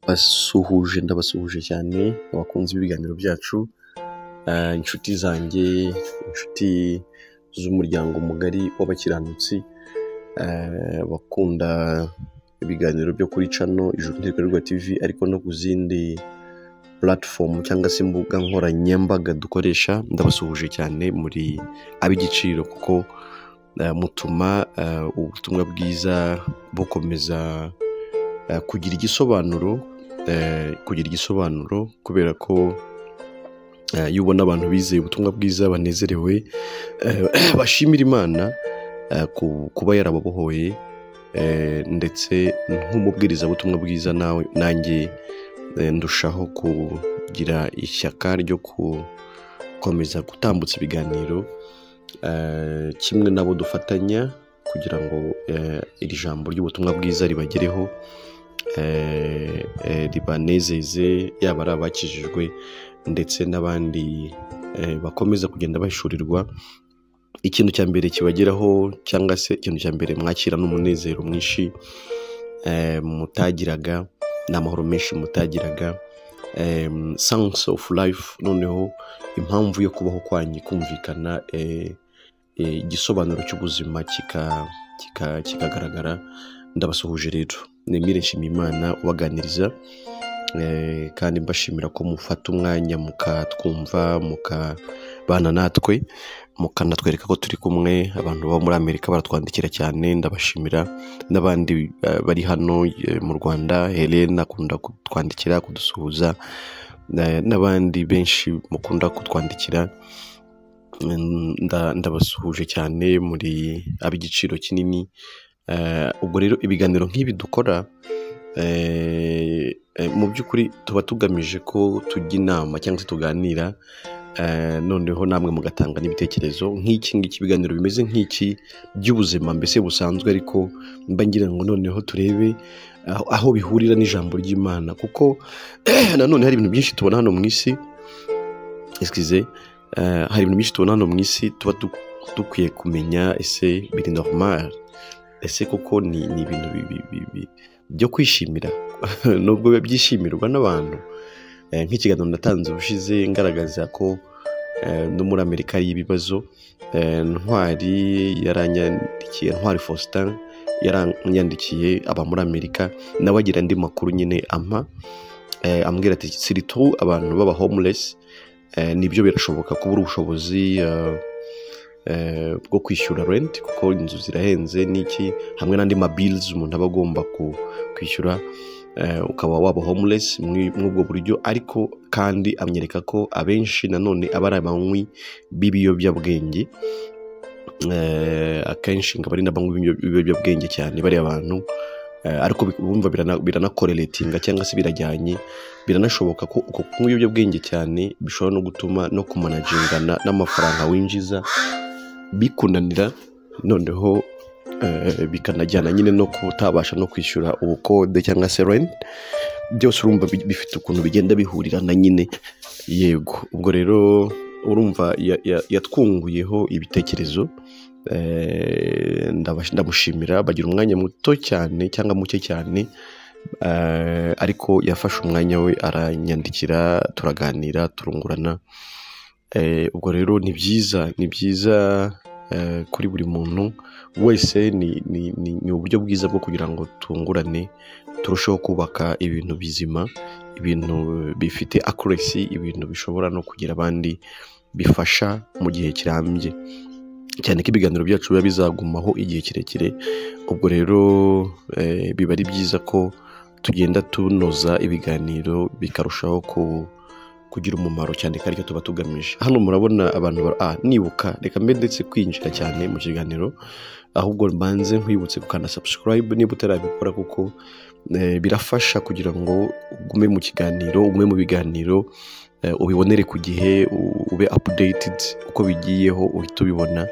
ndabasuhuje cyane abakunzi b'ibiganiro byacu, inshuti zanjye, inshuti z'umuryango mugari w'abakiranutsi, bakunda ibiganiro byo kuri channel Ijuru Ntirugarurwa TV, ariko no ku zindi platform cyangwa se imbuga nkoranyambaga dukoresha. Ndabasuhuje cyane muri ab'igiciro, kuko mutuma ubutumwa bwiza bukomeza kugira igisobanuro, kubera ko iyo ubona abantu bizeye ubutumwa bwiza, banezerewe, bashimira Imana kuba yarababohoye, ndetse nk'umubwiriza butumwa bwiza nanjye ndushaho kugira ishyaka ryo gukomeza gutambutsa ibiganiro kimwe nabo dufatanya, kugira ngo iri jambo ry'ubutumwa bwiza ribagereho, ribanezeze, yaba ari abakijijwe ndetse n'abandi bakomeza kugenda bahishurirwa. Ikintu cya mbere kibageraho, cyangwa se ikintu cya mbere mwakira n'umunezero mwinshi mutagiraga, n'amahoro menshi mutagiraga, sense of life, noneho impamvu yo kubaho kwanyu kumvikana, igisobanuro cy'ubuzima kikagaragara. Ndabasuhuje rero, nemire nshimira Imana ubaganiriza, kandi mbashimira ko mufata umwanya mukatwumva, mukabana natwe, mukanatwereka ko turi kumwe. Abantu baba muri Amerika baratwandikira cyane, ndabashimira. N'abandi bari hano mu Rwanda, Helena akunda kutwandikira, kudusuhuza, n'abandi benshi mukunda kutwandikira. Ndabasuhuje cyane muri ab'igiciro kinini. Ubwo rero ibiganiro nk'ibi dukora, mu by'ukuri tuba tugamije ko tujya inama cyangwa se tuganira, noneho namwe mugatanga n'ibitekerezo nk'iki ngiki, ibiganiro bimeze nk'iki by'ubuzima mbese busanzwe, ariko mba ngira ngo noneho turebe aho bihurira n'ijambo ry'Imana, kuko nanone hari ibintu byinshi tubona hano mu isi, hari ibintu byinshi tubona hano mu isi tuba dukwiye kumenya, ese biri normal, ese koko ni ibintu byo kwishimira nubwo byishimirwa n'abantu. Nk'ikiganiro natanze ubushize ngaragaza ko no muri Amerika hari ibibazo. Ntwari yaranyandikiye, Ntwari Faustin yaranyandikiye, aba muri Amerika, nawe agira andi makuru nyine ambwira ati siritu abantu baba homeless, nibyo birashoboka kubura ubushobozi bwo kwishyura rent, kuko inzu zirahenze n'iki, hamwe n'andi bills umuntu aba agomba kwishyura, ukaba waba homeless mw'ubwo buryo. Ariko kandi amwereka ko abenshi nanone aba ari abanywi b'ibiyobyabwenge, akenshi ngaba ari n'abanywi b'ibiyobyabwenge cyane bariya bantu, ariko bumva biranakorelatinga cyangwa se birajyanye. Biranashoboka ko uko kunywa ibiyobyabwenge cyane bishobora no gutuma no kumanagingana n'amafaranga winjiza bikunanira, noneho bikanajyana nyine no kutabasha no kwishyura ubukode cyangwa se rent. Byose urumva bifite ukuntu bigenda bihurirana nyine. Yego, ubwo rero urumva yatwunguyeho ibitekerezo, ndamushimira. Bagira umwanya muto cyane cyangwa muke cyane, ariko yafashe umwanya we aranyandikira, turaganira, turungurana. Ubwo rero ni byiza kuri buri muntu wese, ni uburyo bwiza bwo kugira ngo tungurane, turusheho kubaka ibintu bizima, ibintu bifite accuracy, ibintu bishobora no kugira abandi bifasha mu gihe kirambye, cyane ko ibiganiro byacu biba bizagumaho igihe kirekire. Ubwo rero biba ari byiza ko tugenda tunoza ibiganiro bikarushaho kugira umumaro, cyane ko aricyo tuba tugamije. Hano murabona abantu nibuka, reka mbe ndetse kwinjira cyane mu kiganiro, ahubwo mbanze nkwibutse gukanda subscribe niba utarabikora, kuko birafasha kugira ngo ugume mu kiganiro, ugume mu biganiro, ubibonere ku gihe, ube updated uko bigiyeho, uhita ubibona,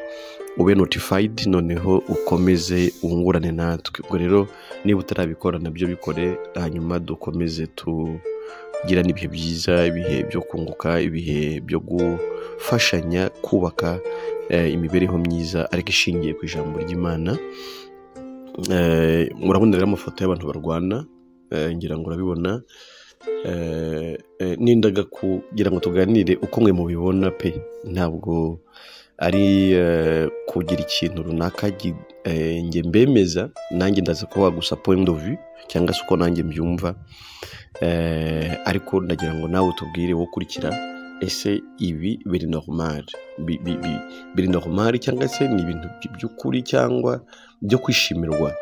ube notified, noneho ukomeze wungurane natwe. Ubwo rero niba utarabikora nabyo bikore, hanyuma dukomeze tugira n'ibihe byiza, ibihe byo kunguka, ibihe byo gufashanya kubaka imibereho myiza ariko ishingiye ku ijambo ry'Imana. Murabona rero amafoto y'abantu barwana, ngira ngo urabibona. Nindaga kugira ngo tuganire uko mwe mubibona pe, ntabwo ari kugira ikintu runaka njye mbemeza, nanjye ndaza ko wagusa point of view cyangwa se uko nanjye mbyumva, ariko ndagira ngo nawe utubwire wo kurikira, ese ibi biri normal, biri normal cyangwa se ni ibintu by'ukuri cyangwa byo kwishimirwa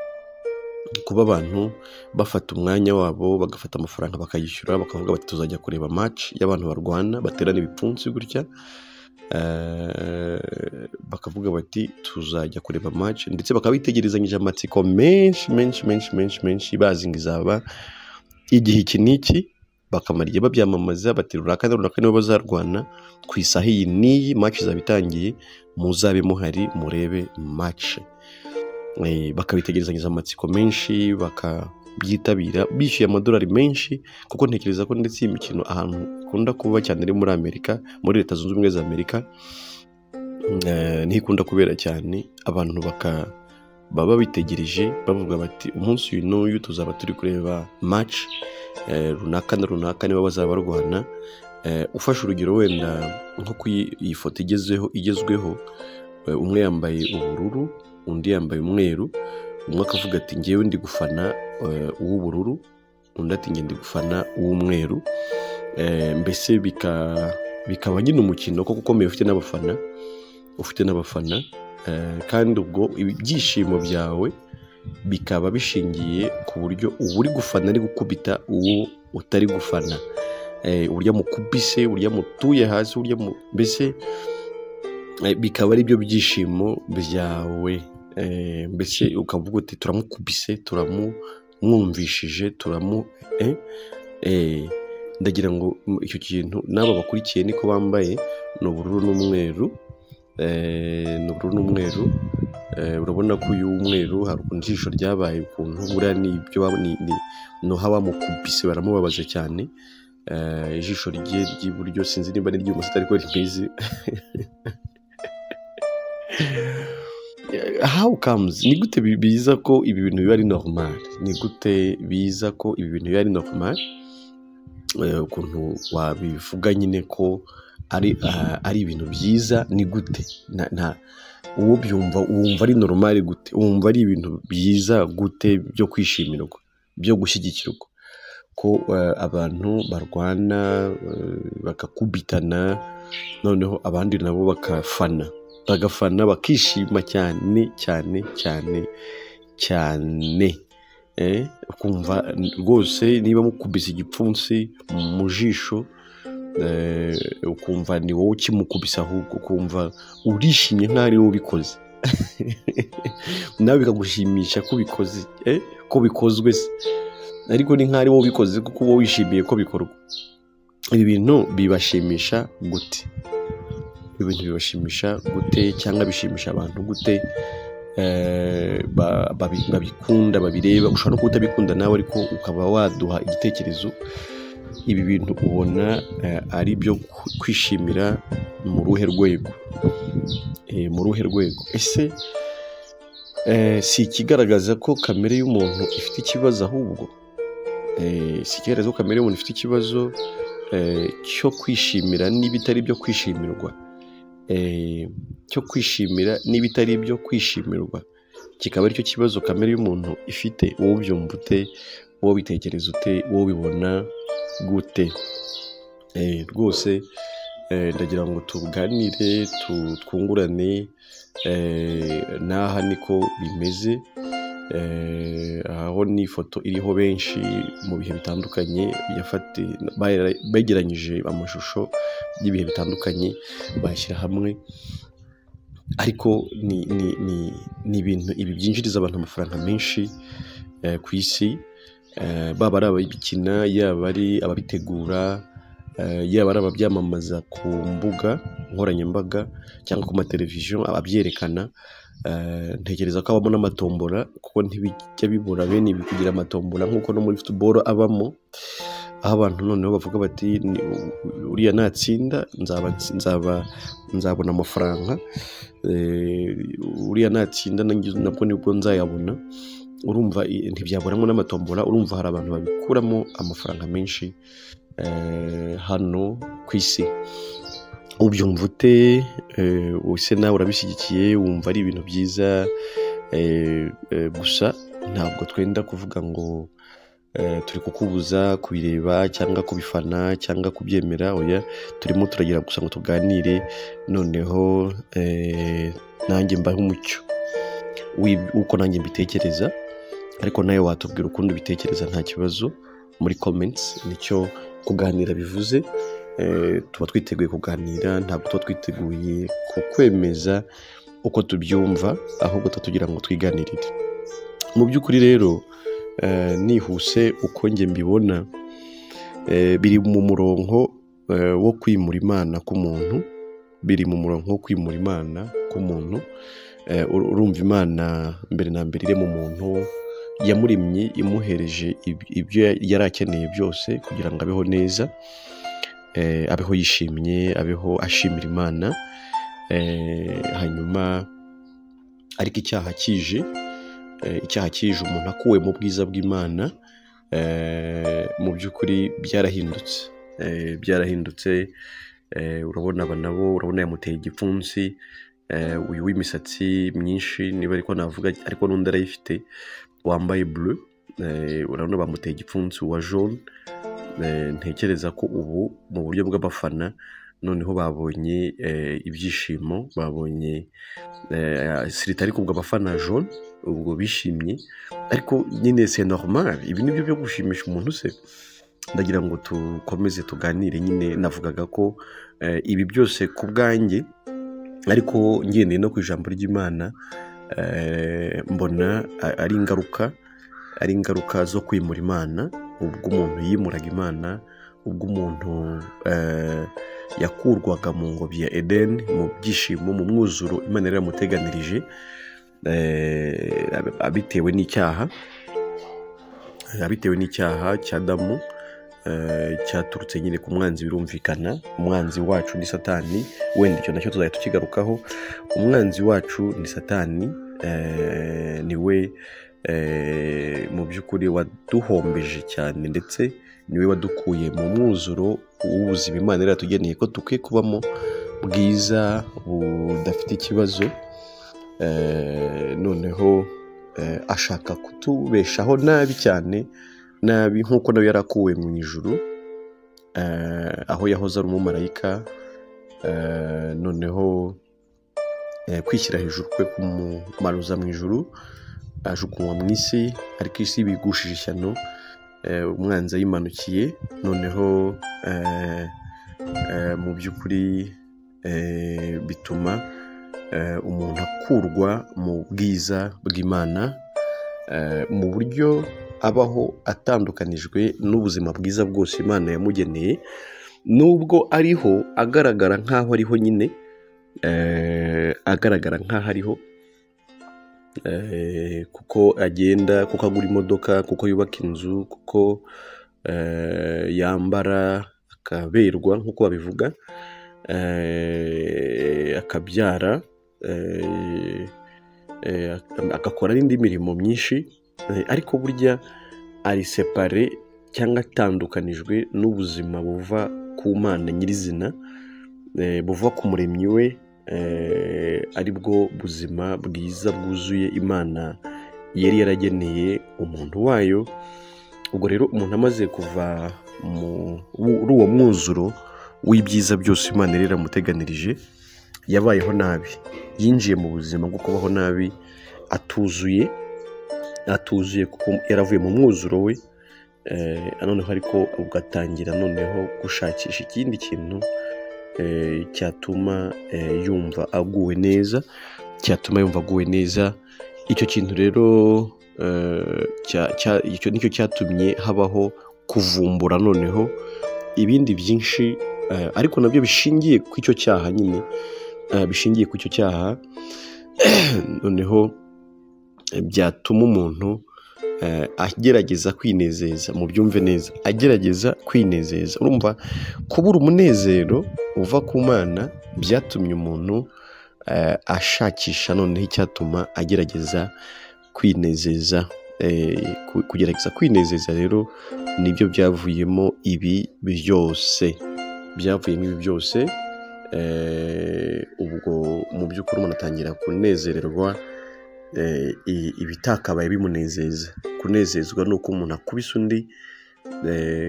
kuba abantu bafata umwanya wabo bagafata amafaranga bakayishyura bakavuga bati tuzajya kureba match y'abantu barwana baterana ibipfunsi gutya, bakavuga bati tuzajya kureba match, ndetse bakabitegerezanyije amatsiko menshi bazi ngo izaba igihe iki n'iki, bakamara igihe babyamamaza bati runaka nibo bazarwana ku isaha iyi n'iyi, match izaba itangiye, muzabe muhari murebe match. Bakabitegerezanyije amatsiko menshi, bakabyitabira bishyuye amadolari menshi, kuko ntekereza ko ndetse iyi mikino ahantu ikunda kuba cyane ari muri Amerika, muri Leta Zunze Ubumwe za Amerika, niho ikunda kubera cyane. Abantu baba bitegereje bavuga bati umunsi uyu n'uyu tuzaba turi kureba match runaka na runaka niba bazaba barwana. Ufashe urugero wenda nko ku iyi foto igezweho, umwe yambaye ubururu undi yambaye umweru, umwe akavuga ati ngewe ndi gufana uw'ubururu, undi ati nge ndi gufana uw'umweru. Mbese bikaba nyine umukino koko ukomeye ufite n'abafana, kandi ubwo ibyishimo byawe bikaba bishingiye ku buryo uba uri gufana ari gukubita uwo utari gufana, urya mukubise, urya mutuye hasi, mbese bikaba ari byo byishimo byawe. Mbese ukavuga uti turamukubise, turamumwumvishije, ndagira ngo icyo kintu n'aba bakurikiye niko bambaye, ni ubururu n'umweru. Urabona ko uyu umweru hari ukuntu ijisho ryabaye ukuntu buriya no haba mukubise baramubabaje cyane, ijisho rye ry'iburyo sinzi niba ari ry'umusatsi ariko rimeze how comes, ni gute biza ko ibi bintu biba ari normal, ukuntu wabivuga nyine ko ari ibintu byiza, ni gute uwo byumva wumva ari normal gute, wumva ari ibintu byiza gute byo kwishimirwa, byo gushyigikirwa ko abantu barwana bakakubitana, noneho abandi nabo bagafana bakishima cyane, ukumva rwose niba mukubise igipfunsi mu jisho, ukumva ni wowe ukimukubise, ahubwo ukumva urishimye nk'aho ari wowe ubikoze nawe bikagushimisha ko bikoze, ko bikozwe se, ariko ni nk'aho ari wowe ubikoze kuko wowe wishimiye ko bikorwa. Ibi bintu bibashimisha gute? Cyangwa bishimisha abantu gute? Babikunda, babireba, ushobora no kutabikunda nawe ariko ukaba waduha igitekerezo. Ibi bintu ubona ari byo kwishimira mu ruhe rwego? Ese si ikigaragaza ko kamere y'umuntu ifite ikibazo, ahubwo si ikigaragaza ko kamere y'umuntu ifite ikibazo cyo kwishimira n'ibitari byo kwishimirwa, kikaba aricyo kibazo kamere y'umuntu ifite. Wowe ubyumva ute? wowe bitekereza ute, wowe ubibona gute? Rwose ndagira ngo tuganire twungurane, n'aha niko bimeze. Aho ni ifoto iriho benshi mu bihe bitandukanye, begeranyije amashusho y'ibihe bitandukanye bashyira hamwe, ariko ni ibintu ibi byinjiriza abantu amafaranga menshi ku isi, baba ari ababikina, yaba ari ababitegura, yaba ari ababyamamaza ku mbuga nkoranyambaga cyangwa ku mateleviziyo ababyerekana. Ntekereza ko habamo n'amatombora, kuko ntibijya bibura bene ibi kugira amatombora nk'uko no muri football abamo, aho abantu noneho bavuga bati uriya natsinda nzabona amafaranga, uriya natsinda nabwo nibwo nzayabona. urumva ntibyaburamo n'amatombora, urumva hari abantu babikuramo amafaranga menshi hano ku isi. Ubyumva ute? Ese nawe urabishyigikiye? Wumva ari ibintu byiza? Gusa ntabwo twenda kuvuga ngo turi kukubuza kubireba cyangwa kubifana cyangwa kubyemera. Oya, turimo turagira gusa ngo tuganire, noneho nanjye mbahe umucyo uko nanjye mbitekereza, ariko nawe watubwira ukundi ubitekereza, nta kibazo muri comments. Nicyo kuganira bivuze. Tuba twiteguye kuganira, ntabwo tuba twiteguye kukwemeza uko tubyumva, ahubwo tuba tugira ngo twiganirire. Mu by'ukuri rero nihuse uko njye mbibona, biri mu murongo wo kwimura Imana k'umuntu, biri mu murongo wo kwimura Imana k'umuntu. Urumva Imana mbere na mbere irema umuntu, yamuremye imuhereje ibyo yari akeneye byose kugira ngo abeho neza, abeho yishimye, abeho ashimira Imana. Hanyuma ariko icyaha kije umuntu akuwe mu bwiza bw'Imana, mu by'ukuri byarahindutse. Urabona aba nabo, urabona yamuteye igipfunsi, uyu w'imisatsi myinshi niba ariko navuga, ariko n'undi arayifite wambaye bleu, urabona bamuteye igipfunsi wa jaune. Ntekereza ko ubu mu buryo bw'abafana noneho babonye ibyishimo, babonye sirita ariko ubwo abafana jaune ubwo bishimye, ariko nyine c'est normal. Ibi nibyo byo gushimisha umuntu se? Ndagira ngo tukomeze tuganire. Nyine navugaga ko ibi byose ku bwanjye, ariko ngendeye no ku ijambo ry'Imana, mbona ari ingaruka zo kwimura Imana. Ubwo umuntu yimuraga Imana, ubwo umuntu yakurwaga mu ngobyi ya Eden, mu byishimo, mu mwuzuro Imana yari yamuteganirije, abitewe n'icyaha cya Adamu, cyaturutse nyine ku mwanzi. Birumvikana umwanzi wacu ni Satani, wenda icyo nacyo tuzajya tukigarukaho. Umwanzi wacu ni Satani, niwe mu by'ukuri waduhombeje cyane, ndetse niwe wadukuye mu mwuzuro w'ubuzima Imana yari yatugeneye ko dukwiye kubamo bwiza, budafite ikibazo. Noneho ashaka kutubeshaho nabi cyane, nabi nk'uko nawe yarakuwe mu ijuru, aho yahoze ari umumarayika. Noneho kwishyira hejuru kwe kumumanuza mu ijuru, ajugunywa mu isi, ariko isi bigushije ishyano, umwanzi yimanukiye. Noneho mu by'ukuri bituma umuntu akurwa mu bwiza bw'Imana, mu buryo abaho atandukanijwe n'ubuzima bwiza bwose Imana yamugeneye. Nubwo ariho agaragara nk'aho ariho nyine, agaragara nk'aho ariho, kuko agenda, kuko agura imodoka, kuko yubaka inzu, kuko yambara akaberwa nk'uko babivuga, akabyara, agakora n'indi mirimo myinshi, ariko burya ari separe cyangwa atandukanijwe n'ubuzima buva ku Mana nyirizina, buva ku muremyi we, ari bwo buzima bwiza bwuzuye Imana yari yarageneye umuntu wayo. Ubwo rero umuntu amaze kuva muri uwo mwuzuro w'ibyiza byose Imana yari yaramuteganirije, yabayeho nabi, yinjiye mu buzima bwo kubaho nabi, atuzuye kuko yaravuye mu mwuzuro we. Noneho ariko ugatangira noneho gushakisha ikindi kintu cyatuma yumva aguwe neza, icyo kintu rero icyo nicyo cyatumye habaho kuvumbura noneho ibindi byinshi, ariko nabyo bishingiye ku icyo cyaha nyine, noneho byatuma umuntu agerageza kwinezeza. mu byumve neza, agerageza kwinezeza. Urumva kubura umunezero uva ku Mana byatumye umuntu ashakisha noneho icyatuma agerageza kwinezeza kugerageza kwinezeza rero nibyo byavuyemo ibi byose ubwo mu by'ukuri umuntu atangira kunezererwa ibitakabaye bimunezeza. Kunezezwa nuko umuntu akubise undi,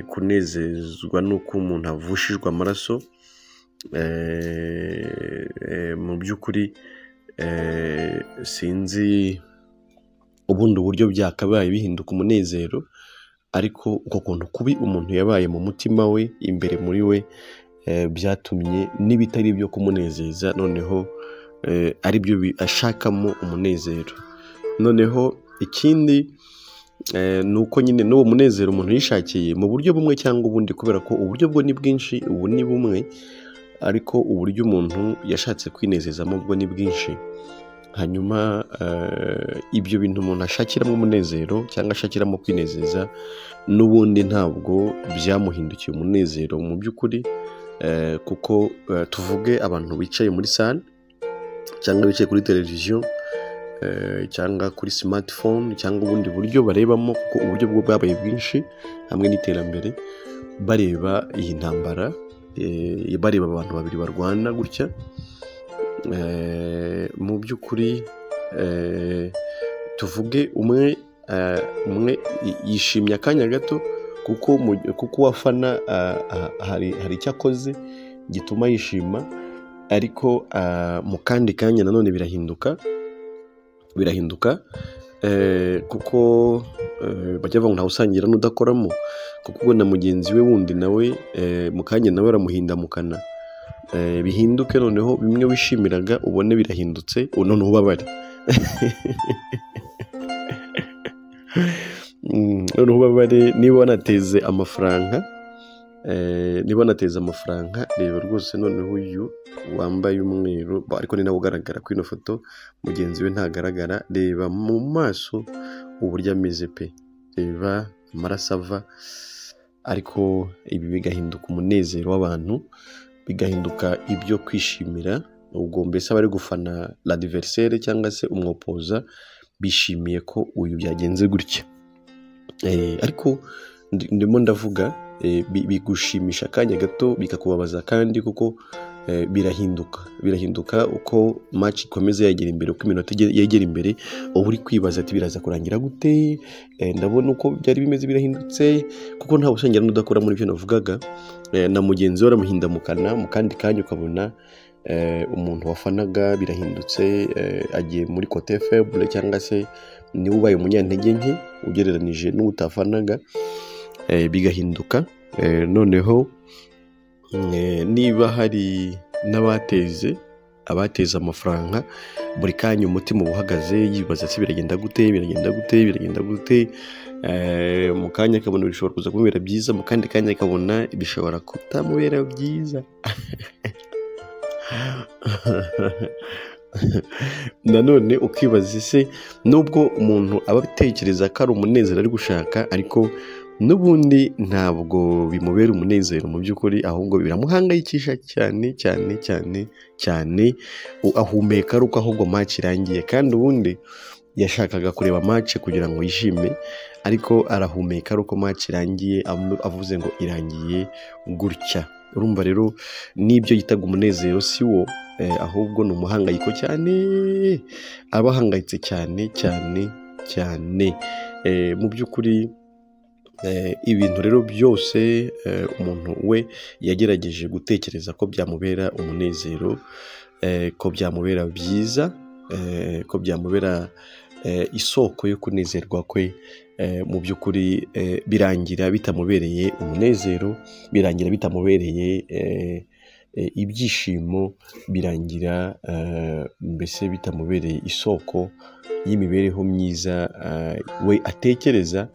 kunezezwa nuko umuntu avushijwe amaraso. Mu by'ukuri sinzi ubundi uburyo byakabaye bihinduka umunezero, ariko uko kuntu kubi umuntu yabaye mu mutima we, imbere muri we, byatumye n'ibitari byo kumunezeza noneho ari byo ashakamo umunezero. Noneho ikindi ni uko nyine n'uwo munezero umuntu yishakiye mu buryo bumwe cyangwa ubundi, kubera ko uburyo bwo ni bwinshi, ubu ni bumwe, ariko uburyo umuntu yashatse kwinezezamo bwo ni bwinshi. Hanyuma ibyo bintu umuntu ashakiramo umunezero cyangwa ashakiramo kwinezeza, n'ubundi ntabwo byamuhindukiye umunezero mu by'ukuri, kuko tuvuge abantu bicaye muri sale cyangwa bicaye kuri televiziyo cyangwa kuri smartphone cyangwa ubundi buryo barebamo, kuko uburyo bwo bwabaye bwinshi hamwe n'iterambere, bareba iyi ntambara, bareba abantu babiri barwana gutya. Mu by'ukuri tuvuge umwe yishimye akanya gato kuko uwafana hari icyo akoze gituma yishima, ariko mu kandi kanya nanone birahinduka kuko bajya bavuga ngo ntawe usangira n'udakoramo, kuko ubwo na mugenzi we wundi nawe mu kanya nawe aramuhindamukana, bihinduke noneho bimwe wishimiraga ubone birahindutse, noneho ubabare. Noneho ubabare niba wanateze amafaranga, reba rwose noneho uyu wambaye umweru, ariko ni nawe ugaragara kuri ino foto, mugenzi we ntagaragara. Reba mu maso uburyo ameze pe, reba amaraso ava, ariko ibi bigahinduka umunezero w'abantu, bigahinduka ibyo kwishimira. Ubwo mbese abari gufana l'adversaire cyangwa se umwopoza bishimiye ko uyu byagenze gutya, ariko ndimo ndavuga bigushimisha akanya gato bikakubabaza kandi, kuko birahinduka uko match ikomeza yegera imbere, uko iminota yegera imbere, uba uri kwibaza ati biraza kurangira gute, ndabona uko byari bimeze birahindutse, kuko ntawe usangira n'udakora muri byo navugaga. Na mugenzi we aramuhindamukana, mu kandi kanya ukabona umuntu wafanaga birahindutse, agiye muri côté faible, cyangwa se niwe ubaye umunyantege nke ugereranije n'utafanaga, bigahinduka. Noneho niba hari n'abateze amafaranga, buri kanya umutima uhagaze yibaza se biragenda gute, mu kanya akabona bishobora kuza kumubera byiza, mu kandi kanya akabona bishobora kutamubera byiza. Nanone ukibaza se, nubwo umuntu aba atekereza ko ari umunezero ari gushaka, ariko n'ubundi ntabwo bimubera umunezero mu by'ukuri, ahubwo biramuhangayikisha cyane, ahumeka ari uko ahubwo match irangiye, kandi ubundi yashakaga kureba match kugira ngo yishime, ariko arahumeka ari uko match irangiye, avuze ngo irangiye gutya. Urumva rero n'ibyo yitaga umunezero si wo, ahubwo ni umuhangayiko cyane, aba ahangayitse cyane. Mu by'ukuri ibintu rero byose umuntu we yagerageje gutekereza ko byamubera umunezero, ko byamubera byiza, ko byamubera isoko yo kunezerwa kwe, mu by'ukuri birangira bitamubereye umunezero, birangira bitamubereye ibyishimo, birangira mbese bitamubereye isoko y'imibereho myiza we atekereza,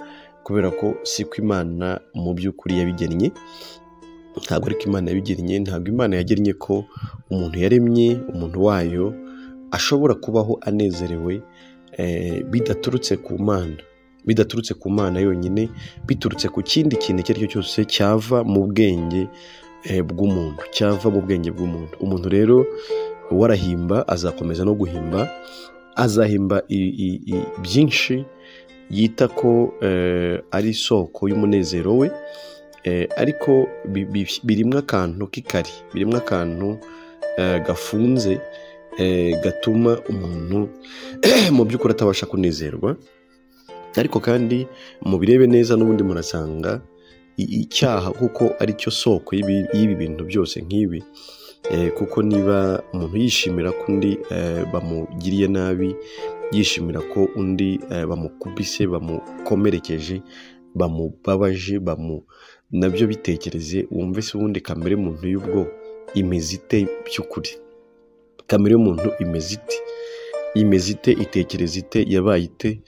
kubera ko siko Imana mu by'ukuri yabigennye. Ntabwo ariko Imana yabigennye, ntabwo Imana yagennye ko umuntu yaremye umuntu wayo ashobora kubaho anezerewe bidaturutse ku Mana yonyine, biturutse ku kindi kintu icyo ari cyo cyose cyava mu bwenge bw'umuntu, umuntu rero warahimba azakomeza no guhimba, azahimba byinshi yita ko ari isoko y'umunezero we, ariko birimwo akantu k'ikari, birimwo akantu gafunze gatuma umuntu mu by'ukuri atabasha kunezerwa. Ariko kandi mubirebe neza n'ubundi murasanga icyaha kuko ari cyo soko y'ibi bintu byose nk'ibi, kuko niba umuntu yishimira ko undi bamugiriye nabi, yishimira ko undi bamukubise, bamukomerekeje, bamubabaje, nabyo bitekereze wumve se ubundi kamere muntu y'ubwo imeze ite by'ukuri. Kamere y'umuntu imeze ite, itekereza ite, yabaye ite,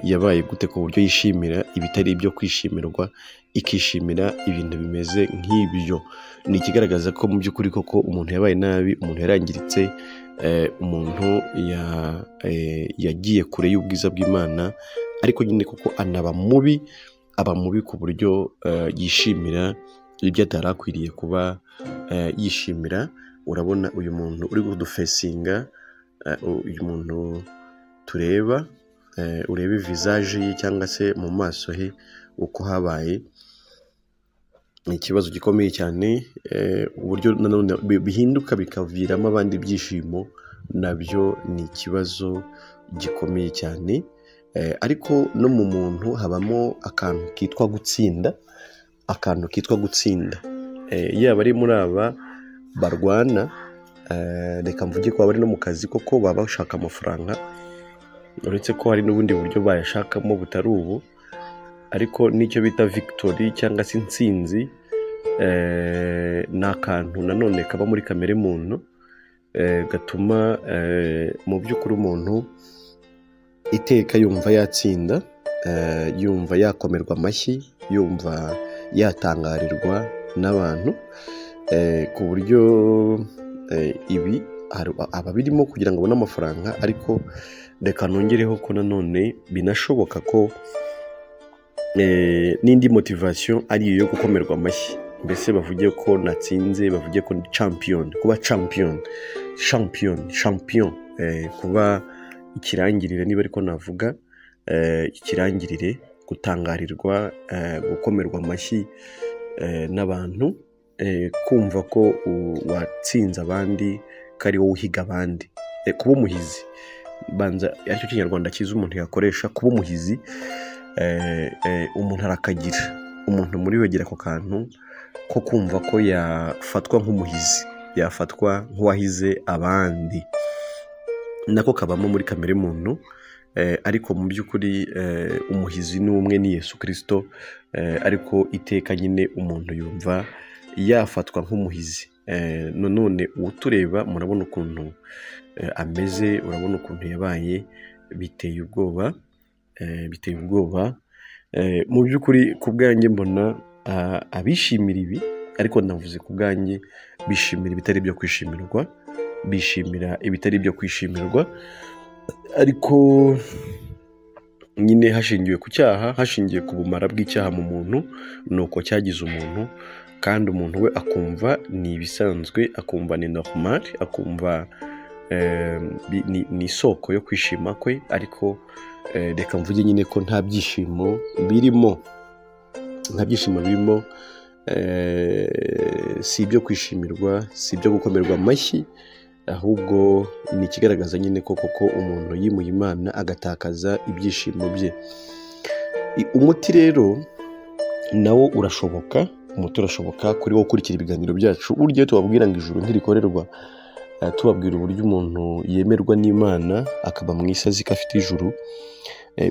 yabaye gute ku buryo yishimira ibitari ibyo kwishimirwa, ikishimira ibintu bimeze nk'ibyo. Ni ikigaragaza ko mu by'ukuri koko umuntu yabaye nabi, umuntu yarangiritse, umuntu yagiye kure y'ubwiza bw'Imana, ariko nyine kuko aba mubi ku buryo yishimira ibyo atari akwiriye kuba yishimira. Urabona uyu muntu uri kudufesinga, uyu muntu tureba, urebe visage ye cyangwa se mu maso he uko habaye, ni ikibazo gikomeye cyane. Uburyo nanone bihinduka bikaviramo abandi ibyishimo, nabyo ni ikibazo gikomeye cyane. Ariko no mu muntu habamo akantu kitwa gutsinda, yaba ari muri aba barwana, reka mvuge ko bari no mu kazi koko baba bashaka amafaranga, uretse ko hari n'ubundi buryo bayashakamo butari ubu, ariko n'icyo bita victory cyangwa se intsinzi, ni akantu nanone kaba muri kamere muntu, gatuma mu by'ukuri umuntu iteka yumva yatsinda, yumva yakomerwa amashyi, yumva yatangarirwa n'abantu, ku buryo ibi ababirimo kugira ngo abone amafaranga. Ariko reka nongereho ko nanone binashoboka ko n'indi motivation ari iyo gukomerwa amashyi, mbese bavuge ko natsinze, bavuge ko champion, kuba champion, kuba ikirangirire, niba ariko navuga, ikirangirire, gutangarirwa, gukomerwa amashyi n'abantu, kumva ko watsinze abandi, ko ari wowe uhiga abandi, kuba umuhizi, banza aricyo kinyarwanda cyiza umuntu yakoresha, kuba umuhizi. Umuntu arakagira, umuntu muri we agira ako kantu ko kumva ko yafatwa nk'umuhizi, yafatwa nk'uwahize abandi, nako kabamo muri kamere muntu. Ariko mu by'ukuri umuhizi ni umwe, ni Yesu Kristo, ariko iteka nyine umuntu yumva yafatwa nk'umuhizi. None utureba murabona ukuntu ameze, urabona ukuntu yabaye, biteye ubwoba. Mu by'ukuri ku bwanjye mbona abishimira ibi, ariko navuze ku bwanjye bishimira ibitari ibyo kwishimirwa, bishimira ibitari ibyo kwishimirwa, ariko nyine hashingiwe ku cyaha, hashingiye ku bumara bw'icyaha mu muntu, nuko cyagize umuntu, kandi umuntu we akumva ni ibisanzwe, akumva ni normal, akumva ni isoko yo kwishima kwe. Ariko reka mvuge nyine ko nta byishimo birimo, si ibyo kwishimirwa, si ibyo gukomerwa amashyi, ahubwo ni ikigaragaza nyine ko koko umuntu yimuye Imana agatakaza ibyishimo bye. Umuti rero nawo urashoboka, kuri wo ukurikira ibiganiro byacu. Burya tubabwira ngo ijuru ntirikorerwa, tubabwira uburyo umuntu yemerwa n'Imana akaba mu isi azi ko afite ijuru.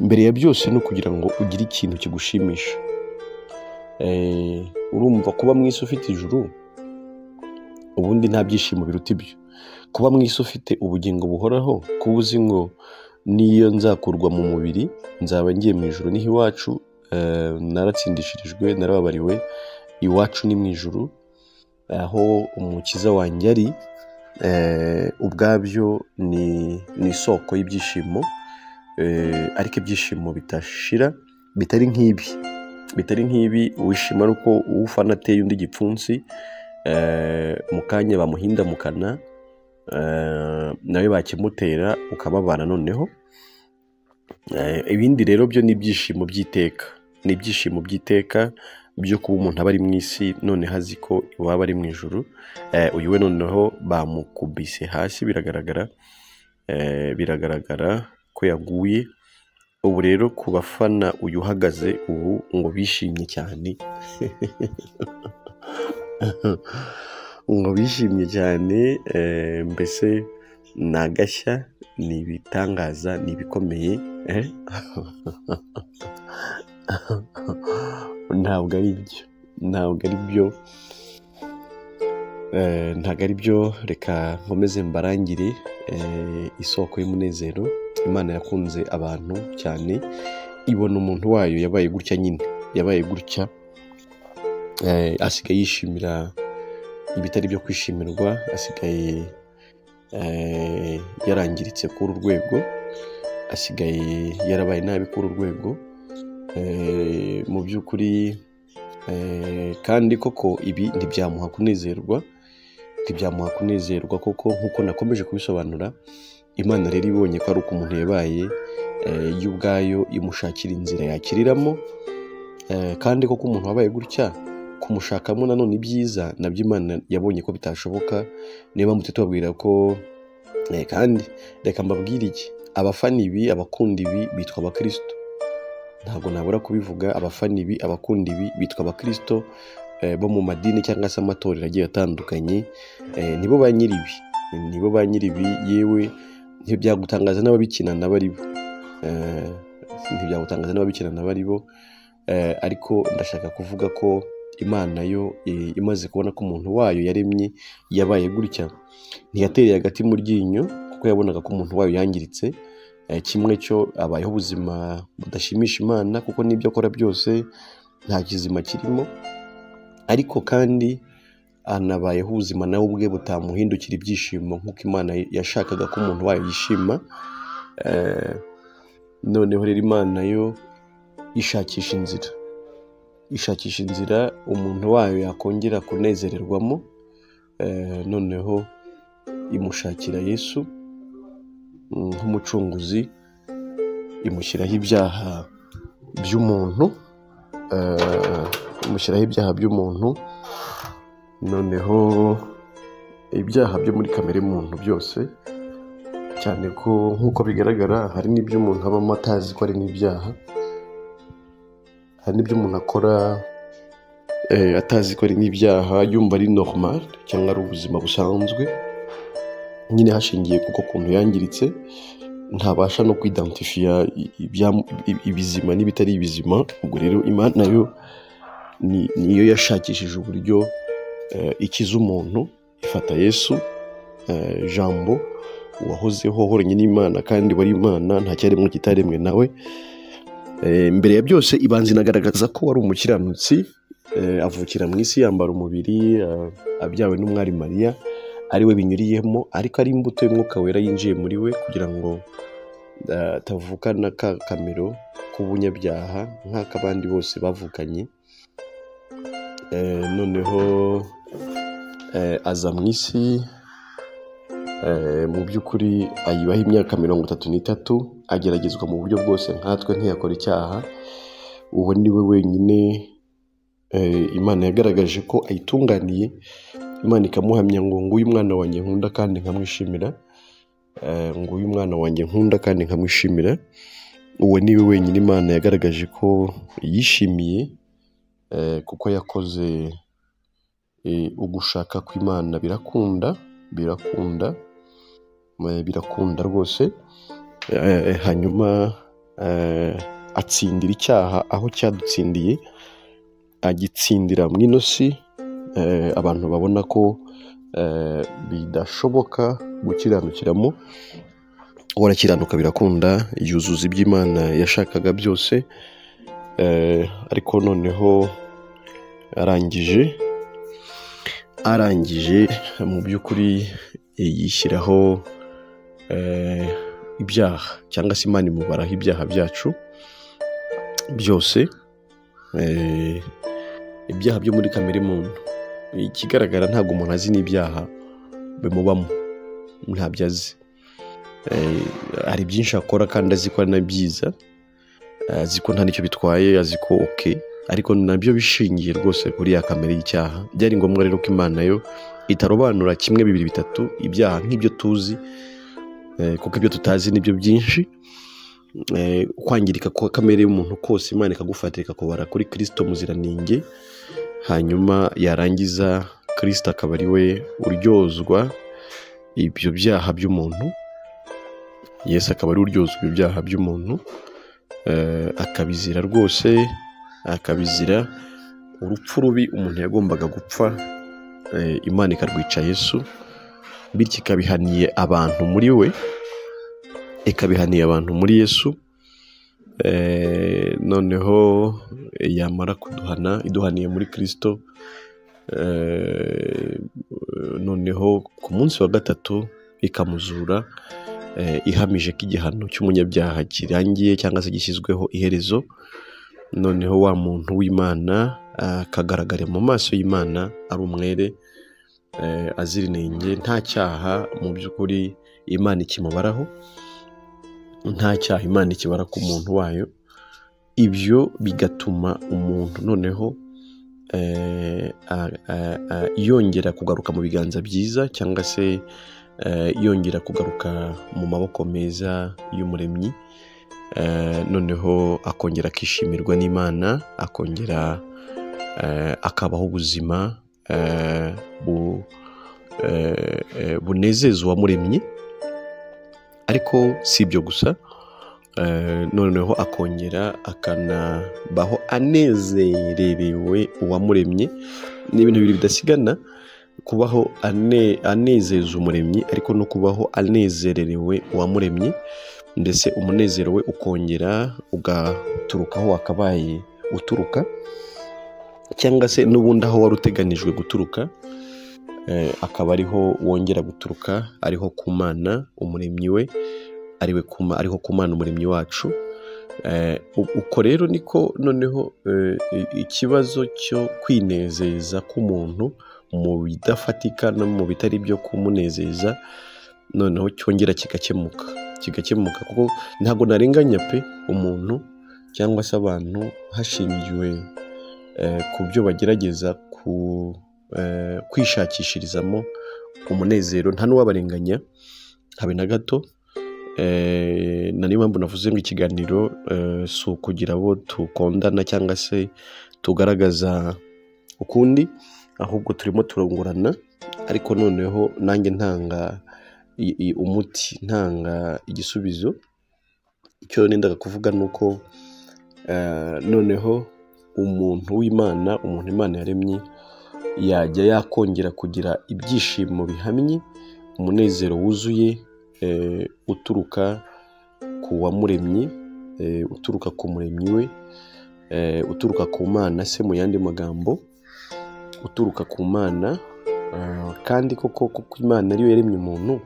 Mbere ya byose ni ukugira ngo ugire ikintu kigushimisha. Urumva kuba mu isi ufite ijuru, ubundi nta byishimo biruta ibyo. Kuba mu isi ufite ubugingo buhoraho, kuba uzi ngo niyo nzakurwa mu mubiri nzaba ngiye mu ijuru, niho iwacu, naratsindishirijwe, narababariwe, iwacu ni mu ijuru, aho umukiza wanjye ari. Ubwabyo ni isoko y'ibyishimo, ariko ibyishimo bitashira, bitari nk'ibi wishima ari uko ufana ateye undi gipfunsi, mu kanya bamuhindamukana, nawe bakimutera ukababara. Noneho ibindi rero byo ni ibyishimo by'iteka, ni ibyishimo by'iteka byo kuba umuntu aba ari mu isi noneho azi ko iwaba ari mu ijuru. Uyu we noneho bamukubise hasi, biragaragara ko yaguye. Ubu rero ku bafana uyu uhagaze ubu ngo bishimye cyane ngo bishimye cyane, mbese ni agashya, ni ibitangaza, ni ibikomeye. Ntabwo ari byo. Reka nkomeze mbarangire isoko y'umunezero. Imana yakunze abantu cyane, ibona umuntu wayo yabaye gutya nyine, yabaye gutya, asigaye yishimira ibitari byo kwishimirwa, asigaye yarangiritse kuri uru rwego, asigaye yarabaye nabi kuri uru rwego. Mu by'ukuri kandi koko ibi ntibyamuha kunezerwa koko, nk'uko nakomeje kubisobanura. Imana rero ibonye ko ari uko umuntu yabaye, yo ubwayo imushakira inzira yakiriramo, kandi koko umuntu wabaye gutya kumushakamo nanone ibyiza nabyo Imana yabonye ko bitashoboka. Niba mutitubabwira ko kandi reka mbabwire iki, abafana ibi, abakunda ibi bitwa abakristo. Ntabwo nabura kubivuga, abafana ibi, abakunda ibi bitwa abakristo bo mu madini cyangwa se amatorero agiye atandukanye. Nibo ba nyiribi, yewe ntibyagutangaza n'ababikina n'abari bo. Ariko ndashaka kuvuga ko Imana yo imaze kubona ko umuntu wayo yaremye yabaye gutya, ntiyatereye agati mu ryinyo, kuko yabonaga ko umuntu wayo yangiritse. Kimwe cyo abayeho ubuzima budashimisha Imana, kuko n'ibyo akora byose nta kizima kirimo, ariko kandi anabayeho ubuzima nawe ubwe butamuhindukira ibyishimo nk'uko Imana yashakaga ko umuntu wayo yishima. Noneho rero Imana yo ishakisha inzira umuntu wayo yakongera kunezererwamo. Noneho imushakira Yesu nk'umucunguzi, imushyiraho ibyaha by'umuntu, noneho ibyaha byo muri kamere muntu byose, cyane ko nk'uko bigaragara hari n'ibyo umuntu abamo atazi ko ari n'ibyaha, hari n'ibyo umuntu akora atazi ko ari n'ibyaha, yumva ari normal cyangwa ari ubuzima busanzwe, nyine hashingiye kuko ukuntu yangiritse ntabasha no kwidantifiya ibizima n'ibitari ibizima. Ubwo rero Imana yo niyo yashakishije uburyo ikiza umuntu, ifata Yesu, jambo wahozeho horanye n'Imana kandi wari Imana, nta cyaremwe kitaremwe nawe. Mbere ya byose ibanza inagaragaza ko wari umukiranutsi, avukira mu isi yambara umubiri, abyawe n'umwari Mariya, ari we binyuriyemo, ariko ari imbuto y'Umwuka Wera yinjiye muri we kugira ngo atavukana ka kamero k'ubunyabyaha nk'ak'abandi bose bavukanye. Noneho aza mu isi, mu by'ukuri ayibaho imyaka 33, ageragezwa mu buryo bwose nkatwe, ntiyakora icyaha. Uwo ni we wenyine Imana yagaragaje ko ayitunganiye. Imana ikamuhamya ngo nguyu mwana wanjye nkunda kandi nkamwishimira, nguyu mwana wanjye nkunda kandi nkamwishimira. Uwo ni we wenyine Imana yagaragaje ko yishimiye, kuko yakoze ugushaka kw'Imana birakunda rwose. Hanyuma atsindira icyaha aho cyadutsindiye, agitsindira mu ino si. Abantu babona ko bidashoboka gukiranukiramo, urakiranuka birakunda, yuzuza iby'Imana yashakaga byose. Ariko noneho arangije mu by'ukuri yishyiraho ibyaha, cyangwa se Imana imubaraho ibyaha byacu byose, ibyaha byo muri kamere muntu. Ikigaragara ntabwo umuntu azi n'ibyaha bimubamo, ntabyo azi. hari byinshi akora kandi azi ko ari na byiza, azi ko nta nicyo bitwaye, azi ko ariko nabyo bishingiye rwose kuri ya kamere y'icyaha. Byari ngombwa rero ko Imana yo itarobanura kimwe, bibiri, bitatu ibyaha nk'ibyo tuzi, kuko ibyo tutazi nibyo byinshi. Kwangirika kwa kamere y'umuntu kose Imana ikagufatira ikakubara kuri Kristo muziranenge, hanyuma yarangiza Kristo akaba ari we uryozwa ibyo byaha by'umuntu. Yesu akaba ari uryozwa ibyo byaha by'umuntu, akabizira rwose, akabizira urupfu rubi umuntu yagombaga gupfa. Imana ikarwica Yesu, bityo ikabihaniye abantu muri we, ikabihaniye abantu muri Yesu. Noneho yamara kuduhana iduhaniye muri Kristo, noneho ku munsi wa gatatu ikamuzura, ihamije ko igihano cy'umunyabyaha kirangiye cyangwa se gishyizweho iherezo. Noneho wa muntu w'Imana akagaragara mu maso y'Imana ari umwere, azira inenge, nta cyaha mu by'ukuri Imana ikimubaraho, nta cyaha Imana ikibara ku muntu wayo. Ibyo bigatuma umuntu noneho yongera kugaruka mu biganza byiza, cyangwa se yongera kugaruka mu maboko meza y'Umuremyi. Noneho akongera akishimirwa n'Imana, akongera akabaho ubuzima bunezeza uwamuremye. Ariko si ibyo gusa, noneho akongera akanabaho anezererewe uwamuremye. Ni ibintu bibiri bidasigana, kubaho anezeza umuremyi ariko no kubaho anezererewe uwamuremye. Ndetse umunezero we ukongera ugaturuka aho wakabaye uturuka, cyangwa se n'ubundi aho wari uteganijwe guturuka, akaba ariho wongera guturuka, ariho ku Mana umuremyi we, ariho ku Mana umuremyi wacu. Uko rero niko noneho ikibazo cyo kwinezeza k'umuntu mu bidafatika no mu bitari byo kumunezeza noneho cyongera kigakemuka, kuko ntabwo narenganya pe umuntu cyangwa se abantu hashingiwe ku byo bagerageza kwishakishirizamo umunezero. Nta n'uwabarenganya habe na gato. Na niyo mpamvu navuze ngo ikiganiro si ukugira abo tukondana cyangwa se tugaragaza ukundi, ahubwo turimo turungurana. Ariko noneho nanjye ntanga umuti, ntanga igisubizo. Icyo nendaga kuvuga ni uko noneho umuntu w'Imana, umuntu Imana yaremye, yajya yakongera kugira ibyishimo bihamye, umunezero wuzuye, uturuka ku wamuremye, uturuka ku muremyi we, uturuka ku Mana se, mu yandi magambo uturuka ku Mana. Kandi koko kuko Imana ariyo yaremye umuntu,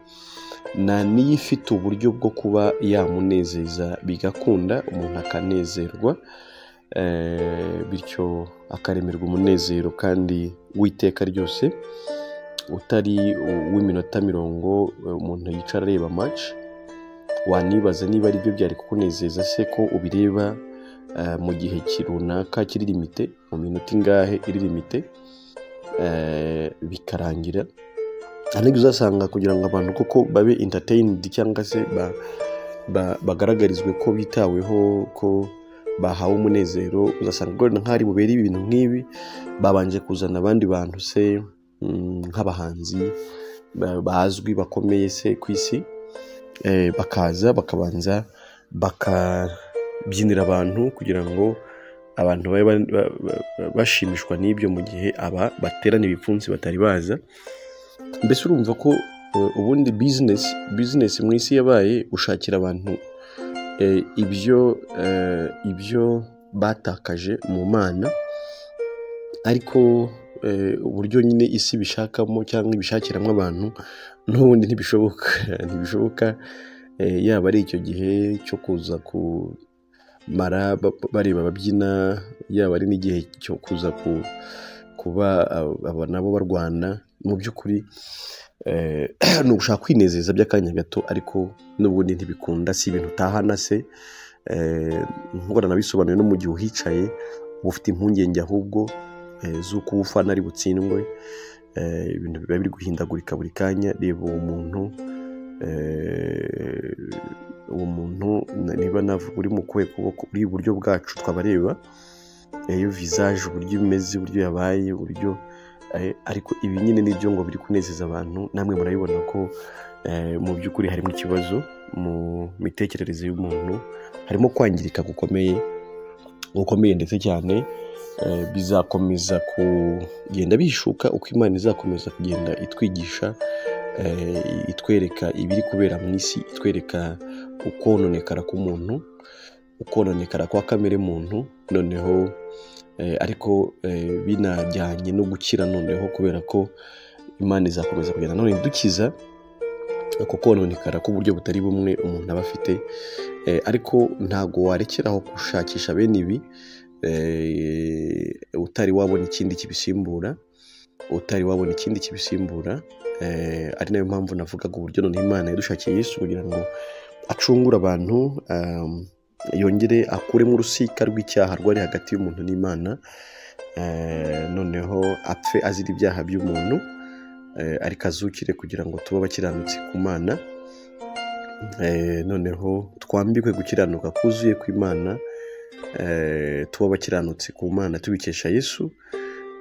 niyo ifite uburyo bwo kuba yamunezeza bigakunda, umuntu akanezerwa, bityo akaremerwa umunezero kandi w'iteka ryose, utari uw'iminota 90 umuntu yicara areba match. Wanibaza niba ari byo byari kukunezeza se ko ubireba mu gihe runaka kiri limite, mu minota ingahe iri limite, bikarangira. Ariko uzasanga kugira ngo abantu koko babe entertained cyangwa se bagaragarizwe ko bitaweho, ko bahawe umunezero, uzasanga ngo nk'ari bubere ibintu nk'ibi babanje kuzana abandi bantu se, nk'abahanzi bazwi bakomeye se ku isi, bakaza bakabanza bakabyinira abantu kugira ngo abantu babe bashimishwa n'ibyo, mu gihe aba baterana ibipfunsi batari baza. Mbese urumva ko ubundi business mu isi yabaye ushakira abantu ibyo batakaje mu Mana. Ariko uburyo nyine isi bishakamo cyangwa ibishakiramo abantu n'ubundi ntibishoboka. Yaba ari icyo gihe cyo kuza kumara bareba babyina, yaba ari n'igihe cyo kuza kuba aba nabo barwana mu by'ukuri ni ugushaka kwinezeza by'akanya gato, ariko n'ubundi ntibikunda, si ibintu utahana se. Nk'uko nabisobanuye, no mu gihe uhicaye uba ufite impungenge ahubwo z'uko ufana ari butsindwe. Ibintu biba biri guhindagurika buri kanya. Reba uwo muntu niba navuga uri mu kuwe kuboko uri iburyo bwacu twabareba iyo visage uburyo imeze, uburyo yabaye, uburyo ariko ibi nyine nibyo ngo biri kunezeza abantu. Namwe murabibona ko mu by'ukuri harimo ikibazo mu mitekerereze y'umuntu, harimo kwangirika gukomeye ndetse cyane. Bizakomeza kugenda bishuka uko Imana izakomeza kugenda itwigisha, itwereka ibiri kubera mu isi, itwereka ukononekara k'umuntu, ukononekara kwa kamere muntu, noneho ariko binajyanye no gukira noneho, kubera ko Imana izakomeza kugenda none idukiza uko kononekara k'uburyo butari bumwe umuntu aba afite. Ariko ntago warekeraho gushakisha bene ibi utari wabona ikindi kibisimbura, ari nayo mpamvu navugaga uburyo none Imana yadushakiye Yesu kugira ngo acungure abantu, yongere akuremo urusika rw'icyaha rwari hagati y'umuntu n'Imana, noneho apfe azira ibyaha by'umuntu, ariko azukire kugira ngo tube abakiranutsi ku Mana, noneho twambikwe gukiranuka kuzuye kw'Imana, tuba abakiranutsi ku Mana tubikesha Yesu.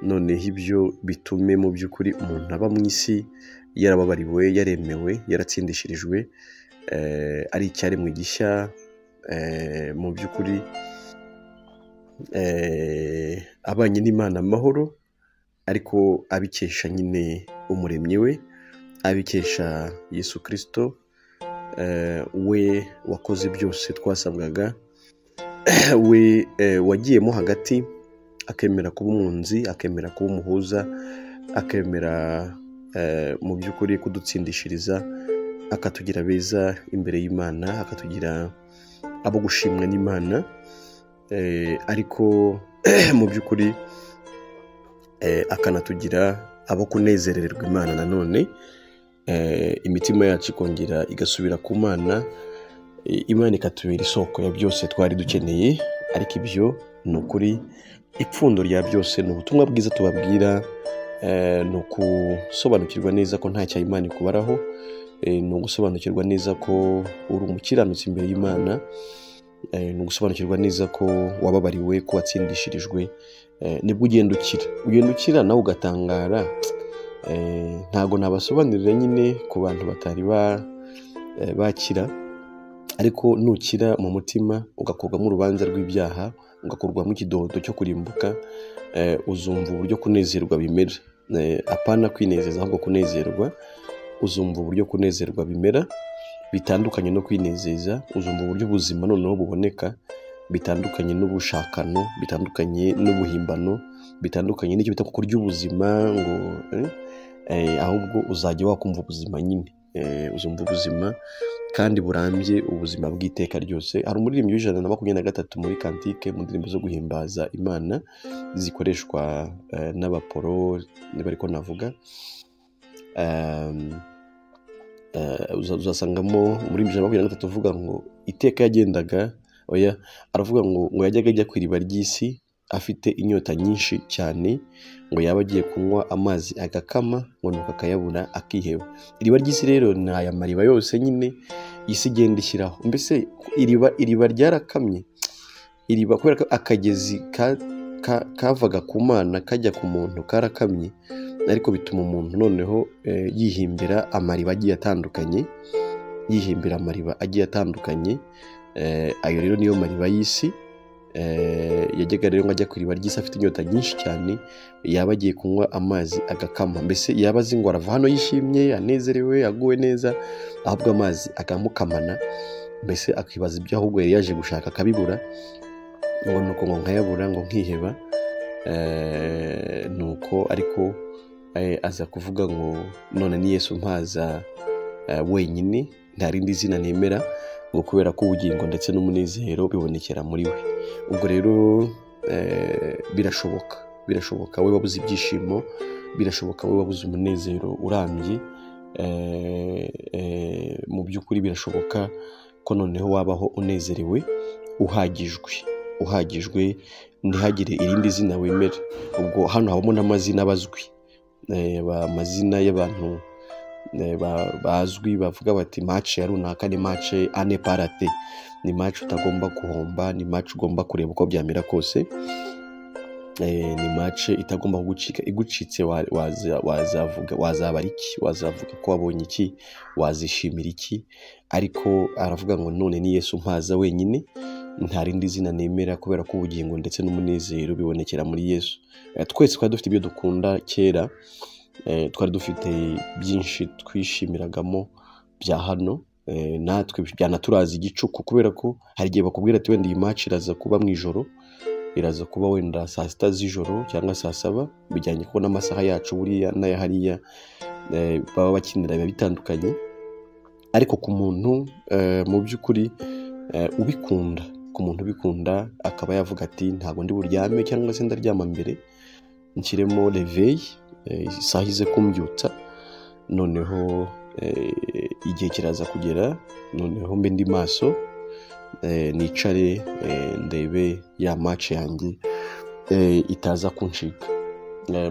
Noneho ibyo bitume mu by'ukuri umuntu aba mu isi yarababariwe, yaremewe, yaratsindishirijwe, ari icyaremwe gishya, mu by'ukuri abanye n'Imana amahoro, ariko abikesha nyine umuremyi we, abikesha Yesu Kristo, we wakoze byose twasabwaga, we wagiyemo hagati akemera kuba umwunzi, akemera kuba umuhuza, akemera mu by'ukuri kudutsindishiriza, akatugira beza imbere y'Imana, akatugira abo gushimwa n'Imana, ariko mu by'ukuri akanatugira abo kunezerererwa Imana. Nanone imitima yacu ikongera igasubira ku Mana, Imana ikatubera isoko ya byose twari dukeneye. Ariko ibyo ni ukuri ipfundo rya byose, ni ubutumwa bwiza tubabwira, ni ukusobanukirwa neza ko nta cyaha Imana ikubaraho, ni ugusobanukirwa neza ko uri umukiranutsi imbere y'Imana, ni ugusobanukirwa neza ko wababariwe, ko watsindishirijwe, nibwo ugenda ukira nawe ugatangara. Ntago nabasobanurira nyine ku bantu batari bakira, ariko nukira mu mutima ugakurwamo urubanza rw'ibyaha, ugakurwamo ikidodo cyo kurimbuka, uzumva uburyo kunezerwa bimera. Apana kwinezeza ahubwo kunezerwa, uzumva uburyo kunezerwa bimera bitandukanye no kwinezeza. Uzumva uburyo ubuzima noneho buboneka bitandukanye n'ubushakano, bitandukanye n'ubuhimbano, bitandukanye n'icyo bita kurya ubuzima ngo ahubwo uzajya wakumva ubuzima nyine, uzumva ubuzima kandi burambye, ubuzima bw'iteka ryose. Hari umuririmbyi w'123 muri kantike, mu ndirimbo zo guhimbaza Imana zikoreshwa n'abaporo, niba ariko navuga, uzasangamo muri 123 uvuga ngo iteka yagendaga, aravuga ngo yajyaga ajya ku iriba ry'isi afite inyota nyinshi cyane, ngo yaba agiye kunywa amazi agakama, ngo nuko akayabura akiheba. Iriba ry'isi rero ni aya mariba yose nyine isi igenda ishyiraho. Mbese iriba ryarakamye, iriba kubera ko akagezi kavaga ku Mana kajya ku muntu karakamye, ariko bituma umuntu noneho yihimbira amariba agiye atandukanye, ayo rero niyo mariba y'isi. Yajyaga rero ngo ajya ku iriba ry'isi afite inyota nyinshi cyane, yaba agiye kunywa amazi agakama. Mbese yaba azi ngo arava hano yishimye, anezerewe, aguwe neza, ahubwo amazi akamukamana, mbese akibaza ibyo ahubwo yari yaje gushaka akabibura, ngo nuko ngo nkayabura, ngo nkiheba. Nuko ariko aza kuvuga ngo none ni Yesu mpaza wenyine, nta rindi zina nemera, ngo kubera ko ubugingo ndetse n'umunezero bibonekera muri we. Ubwo rero birashoboka birashoboka we wabuze ibyishimo, birashoboka we wabuze umunezero urambye, mu by'ukuri birashoboka ko noneho wabaho unezerewe, uhagijwe ntihagire irindi zina wemera. Ubwo hano habamo n'amazina bazwi, amazina y'abantu bazwi bavuga bati match ya runaka ni match ane parate, ni match utagomba guhomba, ni match ugomba kureba uko byamera kose, ni match itagomba kugucika, igucitse wazabara iki, wazavuga ko wabonye iki, wazishimira iki. Ariko aravuga ngo none ni Yesu mpaza wenyine, nta rindi zina nemera, kubera ko ubugingo ndetse n'umunezero bibonekera muri Yesu. Twese twari dufite ibyo dukunda kera, twari dufite byinshi twishimiragamo bya hano, natwe byanaturaza igicuku, kubera ko hari igihe bakubwira ati wenda iyi match iraza kuba mu ijoro, iraza kuba wenda saa 6 z'ijoro cyangwa saa 7, bijyanye ko n'amasaha yacu buriya n'aya hariya baba bakinira biba bitandukanye. Ariko ku muntu mu by'ukuri ubikunda, ku muntu ubikunda akaba yavuga ati ntabwo ndi buryame cyangwa se ndaryama mbere, nshyiremo reveil, isaha ize kumbyutsa, noneho igihe kiraza kugera, noneho mbe ndi maso, nicare ndebe ya match yanjye itaza kuncika.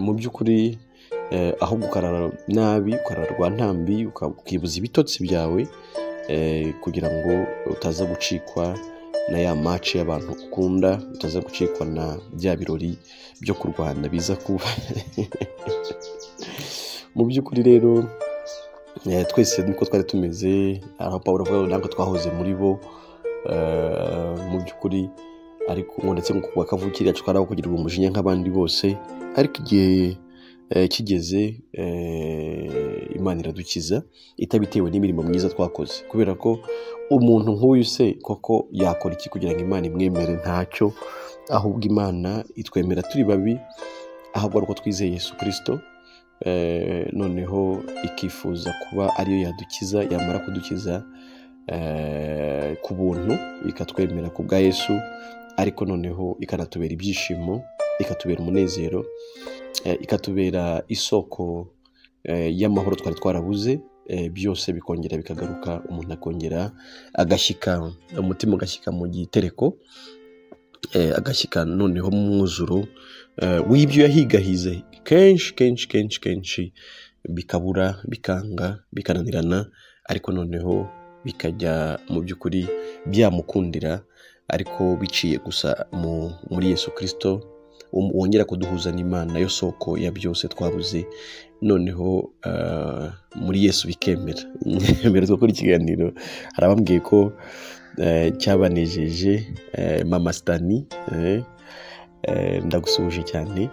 Mu by'ukuri aho gukarara nabi, ukarara rwa ntambi, ukibuza ibitotsi byawe kugira ngo utaza gucikwa na ya match y'abantu ukunda, utaza gucikwa na bya birori byo kurwana biza kuba. Mu by'ukuri rero twese niko twari tumeze, aho Pawulo avuga ngo twahoze muri bo, mu by'ukuri, ariko ndetse ngo kuba kavukira twaraho kugira umujinya nk'abandi bose. Ariko igihe kigeze, Imana iradukiza itabitewe n'imirimo myiza twakoze, kubera ko umuntu nk'uyu se koko yakora iki kugira ngo Imana imwemere? Ntacyo. Ahubwo Imana itwemera turi babi, ahubwo ari uko twizeye Yesu Kristo, noneho ikifuza kuba ariyo yadukiza, yamara kudukiza ku buntu, ikatwemera ku bwa Yesu, ariko noneho ikanatubera ibyishimo, ikatubera umunezero, ikatubera isoko y'amahoro twari twarabuze, byose bikongera bikagaruka, umuntu akongera agashyika, umutima ugashyika mu gitereko, agashyika noneho mu mwuzuro w'ibyo yahigahize kenshi bikabura, bikanga, bikananirana, ariko noneho bikajya mu by'ukuri byamukundira, ariko biciye gusa muri Yesu Kristo wongera kuduhuza n'Imana, yo soko ya byose twabuze, noneho muri Yesu bikemera. Mbere twakora ikiganiro harabambwiye ko cyabanejeje, Mama Stani, ndagusuhuje cyane,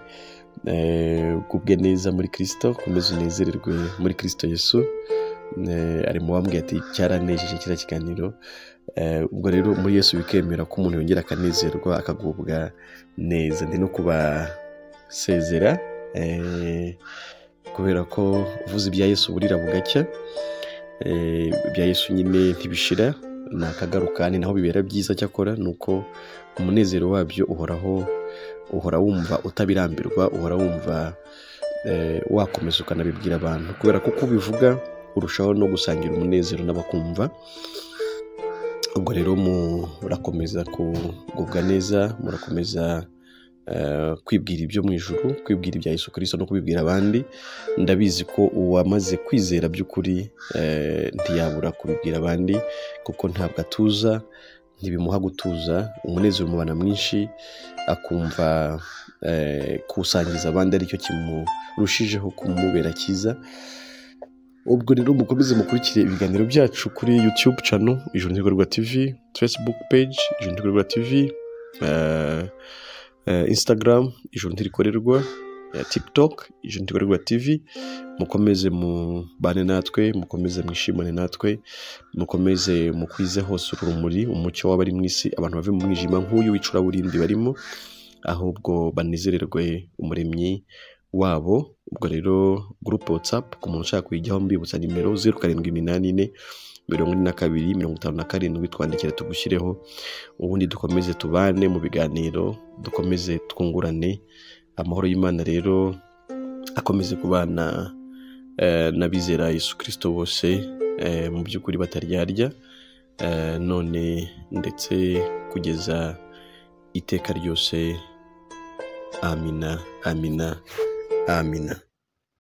kubwe neza muri Kristo, komeza unezererwe muri Kristo Yesu. Ari mu bambwiye ati cyaranejeje kira kiganiro. Ubwo rero muri Yesu bikemera ko umuntu yongera akanezerwa, akagubwa neza. Ndi no kubasezera, kubera ko uvuze ibya Yesu burira bugacya, ibya Yesu nyine ntibishira, nakagaruka, ni naho bibera byiza. Cyakora nuko umunezero wabyo uhora wumva utabirambirwa, uhora wumva wakomeza ukanabibwira abantu, kubera ko kubivuga urushaho no gusangira umunezero n'abakumva. Ubwo rero murakomeza kugubwa neza, murakomeza kwibwira ibyo mu ijuru, kwibwira ibya Yesu Kristo no kubibwira abandi. Ndabizi ko uwamaze kwizera by'ukuri ntiyabura kubibwira abandi, kuko ntabwo atuza, ntibimuha gutuza, umunezero umubana mwinshi, akumva kusangiza abandi aricyo kimurushijeho kumubera cyiza. Ubwo rero mukomeze mukurikire ibiganiro byacu kuri YouTube channel Ijuru Ntikorerwa TV, Facebook page Ijuru Ntikorerwa TV, Instagram Ijuru Ntikorerwa, TikTok Ijuru Ntikorerwa TV. Mukomeze mubane natwe, mukomeze mwishimane natwe, mukomeze mukwize hose urumuri, umucyo w'abari mu isi, abantu bave mu mwijima nk'uyu w'icuraburindi barimo, ahubwo banezererwe umuremyi wabo. Ubwo rero group WhatsApp ku muntu ushaka kuyijyaho, mbibutsa nimero 0784 42 57, twandikira tugushyireho, ubundi dukomeze tubane mu biganiro, dukomeze twungurane amahoro y'Imana rero akomeze kubana n'abizera Yesu Kristo bose mu by'ukuri bataryarya none ndetse kugeza iteka ryose. Amina, amina, amina.